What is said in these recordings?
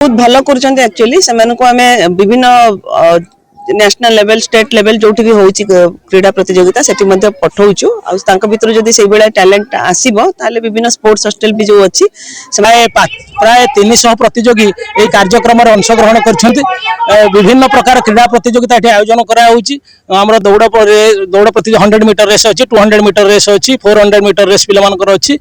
बहुत भल कर एक्चुअली से विभिन्न नेशनल लेवल स्टेट लेवल जो भी हो क्रीड़ा प्रतियोगिता से पठाऊँ भर जब से टैलेंट आसो विभिन्न स्पोर्ट्स हॉस्टल भी जो अच्छी प्राय 300 प्रतियोगी ये कार्यक्रम अंशग्रहण कर विभिन्न प्रकार क्रीड़ा प्रतियोगिता ये आयोजन कर दौड़ प्रति 100 मीटर रेस अच्छी 200 मीटर रेस अच्छी 400 मीटर रेस पिलामानकर अच्छी।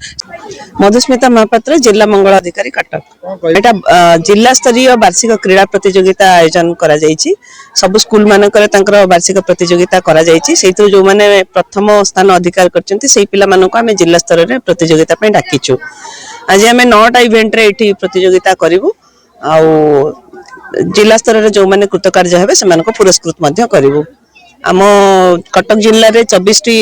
मधुस्मिता महापात्र जिला मंगल अधिकारी कटक यहाँ जिला स्तरीय वार्षिक क्रीड़ा प्रतियोगिता आयोजन करा जायछि सब स्कूल मानकर वार्षिक प्रतियोगिता करा जायछि जो माने प्रथम स्थान अधिकार करछन्ति सेही पिला मानको आमे जिला स्तर रे प्रतियोगिता पे डाकिछु। आज आमे 9टा इवेंट रे एठी प्रतियोगिता करिवु आ जिला स्तर रे जो माने कृतकार्य हेबे से मानको पुरस्कृत मध्य करिवु। आम कटक जिले में 24टी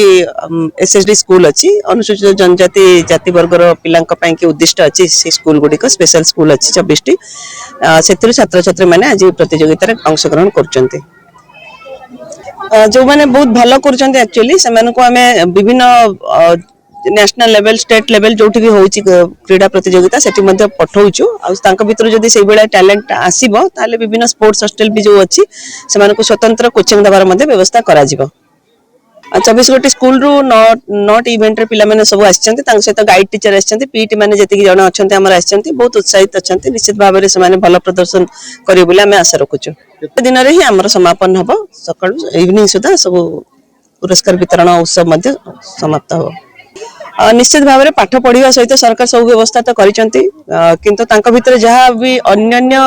एसएसडी स्कूल अच्छी अनुसूचित जनजाति जाति वर्गर पिलांक उद्दिष्ट अच्छी से स्कूल गुड़िक स्पेशल स्कूल अच्छी 24टी से छात्र छात्री मैंने आज प्रतियोगिता अंशग्रहण कर जो मैंने बहुत भल कर एक्चुअली से विभिन्न नेशनल लेवल स्टेट लेवल जो भी हो क्रीड़ा प्रतियोगिता से पठाऊँ भर जब से टैलेंट आसो विभिन्न स्पोर्ट्स हॉस्टल भी जो अच्छी से स्वतंत्र कोचिंग देवार व्यवस्था करा 24 गोटी स्कूल रु 9 इवेंट रे पिला माने सब आछंती सहित गाइड टीचर आछंती पीटी माने जति जण अछंती हमर आछंती बहुत उत्साहित अछंती निश्चित भाव में से भल प्रदर्शन करिवे बोली आमे आशा रखुछु। दिन रे ही हमर समापन हबो सकाळ इवनिंग सुधा सब पुरस्कार वितरण उत्सव मध्य समाप्त हो। निश्चित भाव में पाठ पढ़ा सहित सरकार सब व्यवस्था तो करिसेंती किंतु तांका भीतर जहाँ भी अन्य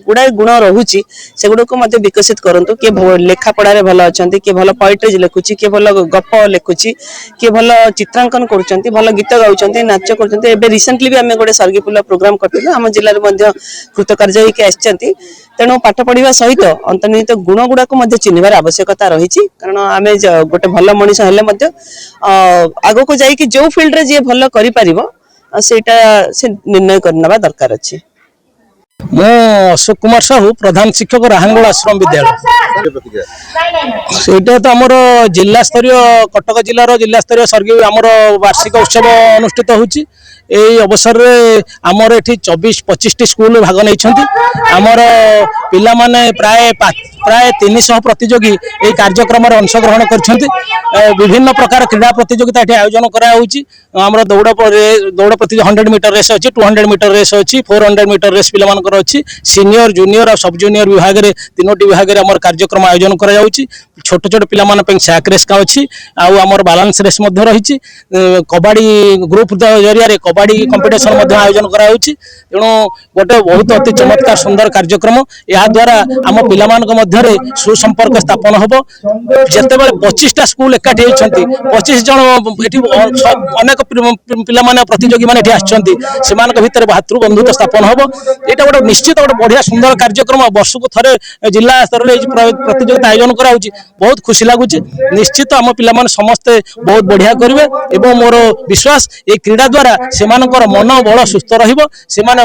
गुड़ाए गुण रोचे से गुड़ को विकसित करंतु किए लेखा पढ़ारे भल अच्छा किए भल पोएट्री लिखुची किए भल गप लिखुची किए भल चित्रांकन करुँच भल गीत गाँव नाच कर रिसेंटली भी आम गोटे सर्गिफुल प्रोग्राम करूँ आम जिले में कृतकार्य होकर आसती तेणु पाठ पढ़ा सहित अंतर्निहित गुण गुड़ाक चिन्हबार आवश्यकता रही कारण आम गोटे भल मनीष हेल्ले आग को जाकि जो फील्ड रे जे भल करि परिबो सेटा से निर्णय करनबा दरकार अछि। मो अशोक कुमार साहू प्रधान शिक्षक राहांगोल आश्रम विद्यालय सेटा तो आमर जिला स्तरीय कटक जिलार जिला स्तरीय सर्गी आमर वार्षिक उत्सव अनुष्ठित होछि। एई अवसर रे आमर एठी 24-25 स्कूल भाग नहीं आमर पिला माने प्राय 300 प्रतियोगी ये कार्यक्रम अंशग्रहण कर विभिन्न प्रकार क्रीड़ा प्रतियोगिता ये आयोजन कर दौड़ प्रति 100 मीटर रेस अच्छी 200 मीटर रेस अच्छी 400 मीटर रेस पिलामानकर अच्छी सीनियर जूनियर और सब जूनियर विभाग में 3टी विभाग में आम कार्यक्रम आयोजन कर छोट छोट पिला सैक रेस का अच्छी आमर बालांस रेस रही कबाड़ी ग्रुप जरिया कबाड़ी कंपिटिशन आयोजन कर तेणु गोटे बहुत अति चमत्कार सुंदर कार्यक्रम या द्वारा आम पिला सुसंपर्क स्थापन हम जिते 25टा स्कूल एकाठी होती 25 जन अनेक पिला प्रतियोगी मैंने आसर भितर भातृ बंधुत्व स्थापन हम यहाँ गोटे निश्चित गोटे बढ़िया सुंदर कार्यक्रम वर्ष को थे जिला स्तर में प्रतियोगिता आयोजन कराऊँच बहुत खुशी लगुच निश्चित आम पिला समस्ते बहुत बढ़िया करेंगे मोर विश्वास ये क्रीड़ा द्वारा से मन बल सुस्थ रहा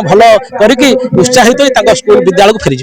भल करके उत्साहित स्कूल विद्यालय को फेरी।